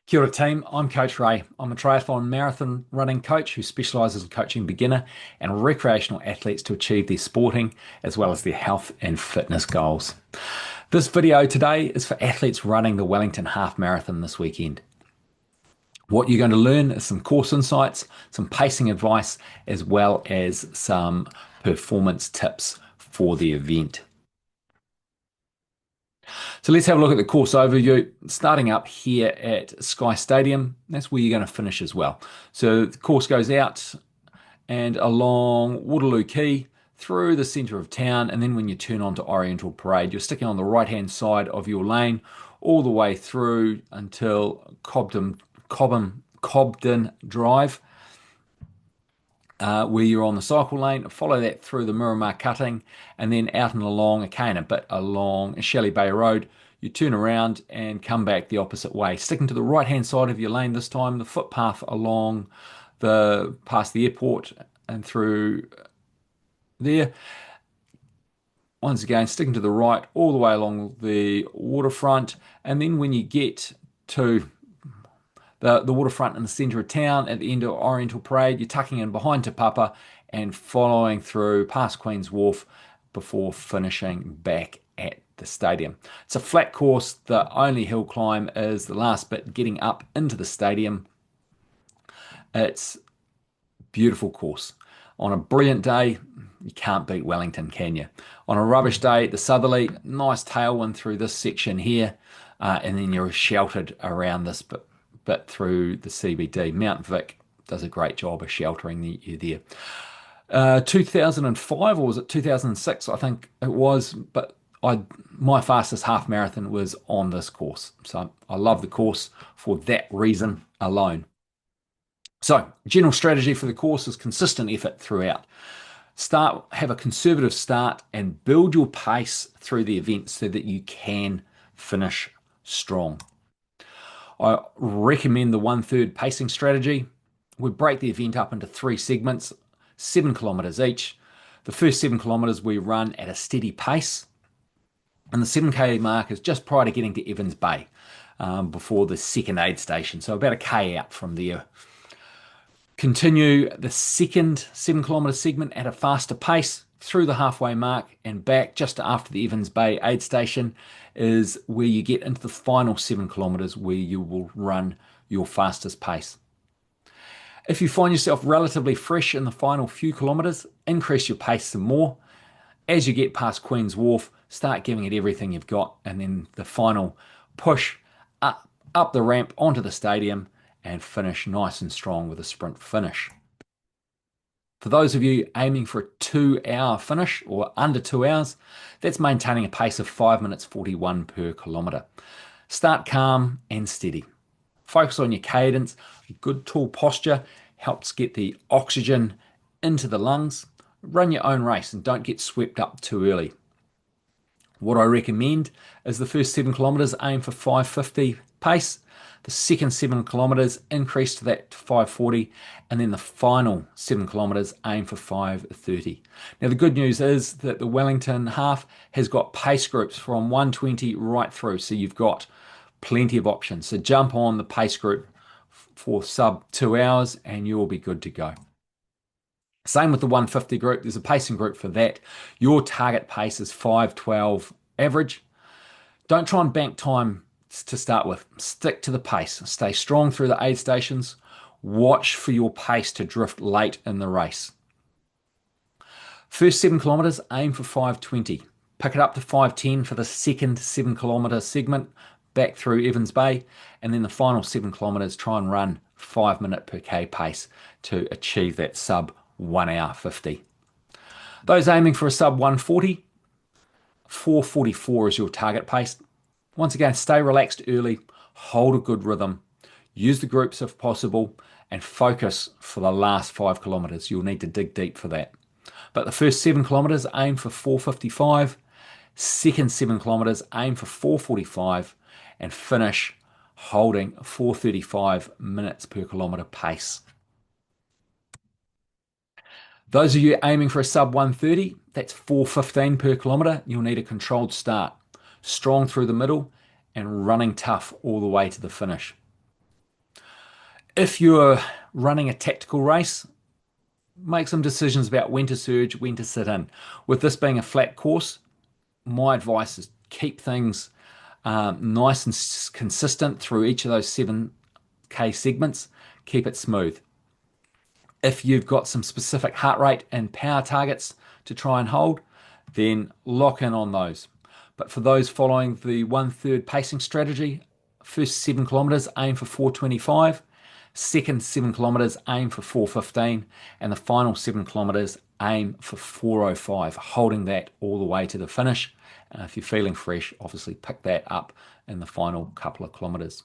Kia ora team, I'm Coach Ray. I'm a triathlon marathon running coach who specialises in coaching beginner and recreational athletes to achieve their sporting as well as their health and fitness goals. This video today is for athletes running the Wellington Half Marathon this weekend. What you're going to learn is some course insights, some pacing advice, as well as some performance tips for the event. So let's have a look at the course overview. Starting up here at Sky Stadium, that's where you're going to finish as well. So the course goes out and along Waterloo Quay through the centre of town, and then when you turn onto Oriental Parade, you're sticking on the right-hand side of your lane all the way through until Cobden Drive, where you're on the cycle lane. Follow that through the Miramar cutting and then out and along again a bit along Shelley Bay Road. You turn around and come back the opposite way, sticking to the right hand side of your lane this time, the footpath along past the airport and through there. Once again, sticking to the right all the way along the waterfront, and then when you get to the waterfront in the centre of town at the end of Oriental Parade, you're tucking in behind Te Papa and following through past Queen's Wharf before finishing back at the stadium. It's a flat course. The only hill climb is the last bit getting up into the stadium. It's a beautiful course. On a brilliant day, you can't beat Wellington, can you? On a rubbish day, the southerly, nice tailwind through this section here, and then you're sheltered around this bit through the CBD. Mount Vic does a great job of sheltering you there. 2005, or was it 2006? I think it was, but my fastest half marathon was on this course. So I love the course for that reason alone. So general strategy for the course is consistent effort throughout. Have a conservative start and build your pace through the event so that you can finish strong. I recommend the 1/3 pacing strategy. We break the event up into 3 segments, 7 kilometres each. The first 7 kilometres we run at a steady pace, and the 7k mark is just prior to getting to Evans Bay, before the second aid station, so about a k out from there. Continue the second 7 kilometre segment at a faster pace through the halfway mark and back just after the Evans Bay aid station is where you get into the final 7 kilometres where you will run your fastest pace. If you find yourself relatively fresh in the final few kilometres, increase your pace some more. As you get past Queen's Wharf, start giving it everything you've got, and then the final push up the ramp onto the stadium and finish nice and strong with a sprint finish. For those of you aiming for a 2-hour finish or under 2 hours, that's maintaining a pace of 5 minutes 41 per kilometre. Start calm and steady. Focus on your cadence. Good tall posture helps get the oxygen into the lungs. Run your own race and don't get swept up too early. What I recommend is the first 7 kilometres aim for 5:50 pace. The second 7 kilometres increase to that 5:40, and then the final 7 kilometres aim for 5:30. Now the good news is that the Wellington Half has got pace groups from 120 right through, so you've got plenty of options. So jump on the pace group for sub 2 hours and you'll be good to go. Same with the 150 group. There's a pacing group for that. Your target pace is 5:12 average. Don't try and bank time to start with. Stick to the pace. Stay strong through the aid stations. Watch for your pace to drift late in the race. First 7 kilometres, aim for 5:20. Pick it up to 5:10 for the second 7 kilometre segment back through Evans Bay, and then the final 7 kilometres try and run 5 minute per k pace to achieve that sub 1 hour 50. Those aiming for a sub 140, 4:44 is your target pace. Once again, stay relaxed early, hold a good rhythm, use the groups if possible, and focus for the last 5 kilometres. You'll need to dig deep for that. But the first 7 kilometres aim for 4:55, second 7 kilometres aim for 4:45, and finish holding 4:35 minutes per kilometre pace. Those of you aiming for a sub 130, that's 4:15 per kilometre. You'll need a controlled start, strong through the middle and running tough all the way to the finish. If you're running a tactical race, make some decisions about when to surge, when to sit in. With this being a flat course, my advice is keep things nice and consistent through each of those 7K segments. Keep it smooth. If you've got some specific heart rate and power targets to try and hold, then lock in on those. But for those following the 1/3 pacing strategy, first 7 kilometers aim for 4:25, second 7 kilometers aim for 4:15, and the final 7 kilometers aim for 4:05, holding that all the way to the finish. If you're feeling fresh, obviously pick that up in the final couple of kilometers.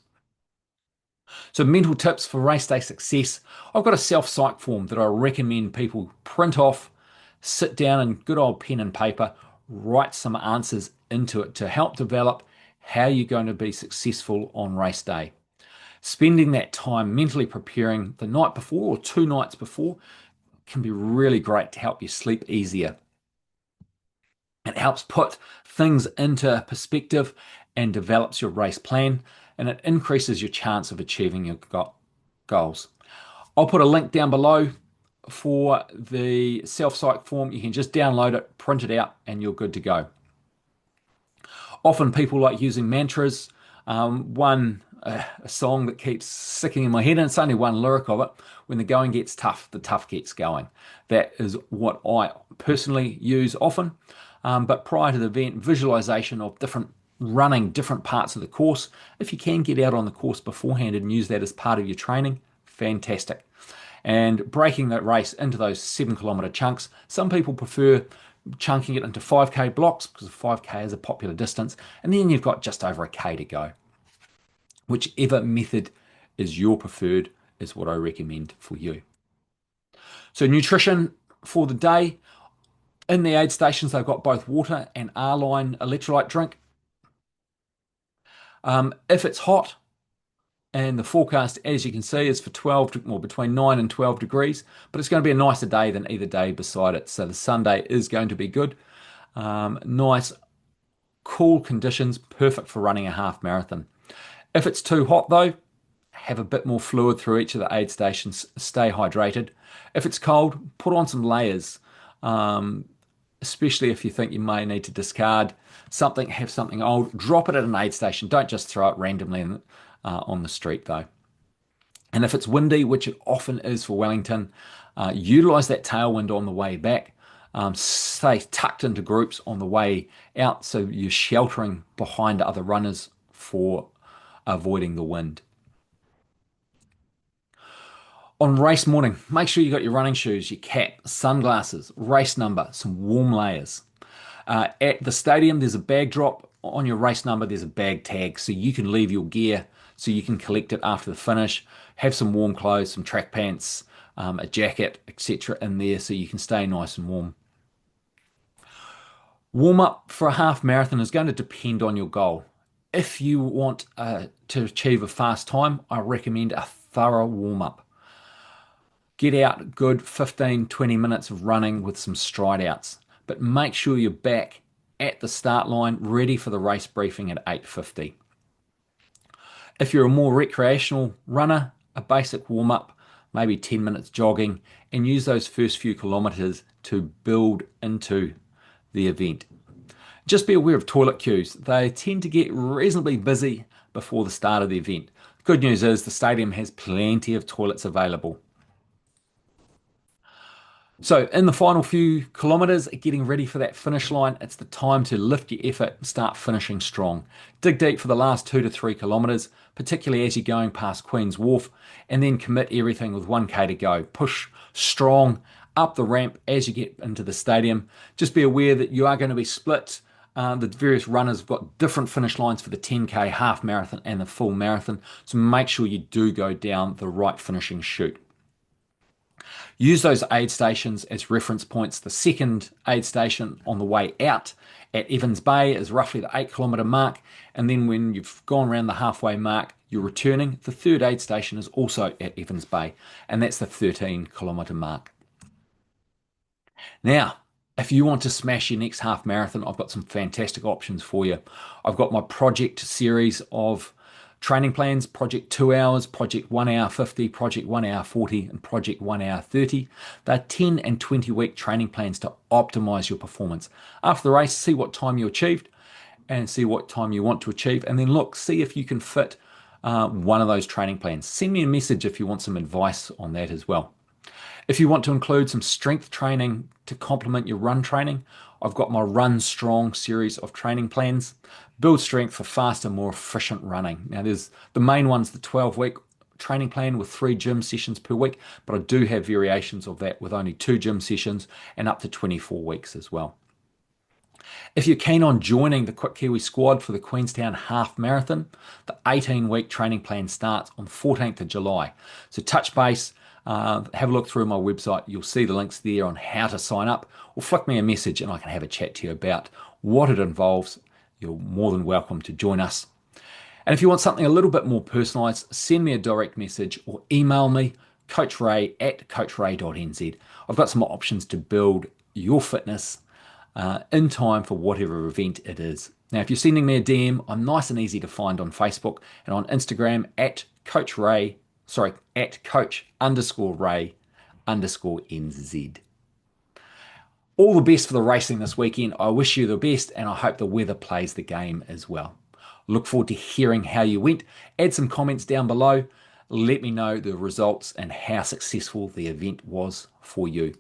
So, mental tips for race day success. I've got a self-psych form that I recommend people print off, sit down and good old pen and paper, write some answers into it to help develop how you're going to be successful on race day. Spending that time mentally preparing the night before or 2 nights before can be really great to help you sleep easier. It helps put things into perspective and develops your race plan, and it increases your chance of achieving your goals. I'll put a link down below for the self-psych form. You can just download it, print it out, and you're good to go. Often people like using mantras. A song that keeps sticking in my head, and it's only one lyric of it. When the going gets tough, the tough gets going. That is what I personally use often. But prior to the event, visualization of different parts of the course. If you can get out on the course beforehand and use that as part of your training, fantastic. And breaking that race into those 7 kilometer chunks. Some people prefer chunking it into 5K blocks because 5K is a popular distance. And then you've got just over a K to go. Whichever method is your preferred is what I recommend for you. So nutrition for the day. In the aid stations, they've got both water and R-Line electrolyte drink. If it's hot, and the forecast, as you can see, is for between 9 and 12 degrees, but it's going to be a nicer day than either day beside it. So the Sunday is going to be good. Nice, cool conditions, perfect for running a half marathon. If it's too hot though, have a bit more fluid through each of the aid stations, stay hydrated. If it's cold, put on some layers, especially if you think you may need to discard something, have something old, drop it at an aid station. Don't just throw it randomly on the street though. And if it's windy, which it often is for Wellington, utilize that tailwind on the way back. Stay tucked into groups on the way out so you're sheltering behind other runners for avoiding the wind. On race morning, make sure you got your running shoes, your cap, sunglasses, race number, some warm layers. At the stadium, there's a bag drop. On your race number, there's a bag tag, so you can leave your gear so you can collect it after the finish. Have some warm clothes, some track pants, a jacket, etc. in there so you can stay nice and warm. Warm up for a half marathon is going to depend on your goal. If you want to achieve a fast time, I recommend a thorough warm up. Get out good 15, 20 minutes of running with some stride outs, but make sure you're back at the start line ready for the race briefing at 8:50. If you're a more recreational runner, a basic warm up, maybe 10 minutes jogging, and use those first few kilometers to build into the event. Just be aware of toilet queues. They tend to get reasonably busy before the start of the event. Good news is the stadium has plenty of toilets available. So in the final few kilometers, getting ready for that finish line, it's the time to lift your effort and start finishing strong. Dig deep for the last 2 to 3 kilometers, particularly as you're going past Queen's Wharf, and then commit everything with 1K to go. Push strong up the ramp as you get into the stadium. Just be aware that you are going to be split. The various runners have got different finish lines for the 10K half marathon and the full marathon, so make sure you do go down the right finishing chute. Use those aid stations as reference points. The second aid station on the way out at Evans Bay is roughly the 8 kilometer mark. And then when you've gone around the halfway mark, you're returning. The third aid station is also at Evans Bay, and that's the 13 kilometer mark. Now, if you want to smash your next half marathon, I've got some fantastic options for you. I've got my project series of Training plans, Project 2 hours, Project 1 hour 50, Project 1 hour 40, and Project 1 hour 30. They're 10 and 20 week training plans to optimize your performance. After the race, see what time you achieved and see what time you want to achieve. And then look, see if you can fit one of those training plans. Send me a message if you want some advice on that as well. If you want to include some strength training to complement your run training, I've got my Run Strong series of training plans. Build strength for faster, more efficient running. Now, there's the main one's the 12-week training plan with 3 gym sessions per week, but I do have variations of that with only 2 gym sessions and up to 24 weeks as well. If you're keen on joining the Qwik Kiwi squad for the Queenstown Half Marathon, the 18-week training plan starts on 14th of July. So touch base, have a look through my website. You'll see the links there on how to sign up, or flick me a message and I can have a chat to you about what it involves. You're more than welcome to join us. And if you want something a little bit more personalised, send me a direct message or email me, coachray@coachray.nz. I've got some options to build your fitness in time for whatever event it is. Now, if you're sending me a DM, I'm nice and easy to find on Facebook and on Instagram at coach_ray_NZ. All the best for the racing this weekend. I wish you the best, and I hope the weather plays the game as well. Look forward to hearing how you went. Add some comments down below. Let me know the results and how successful the event was for you.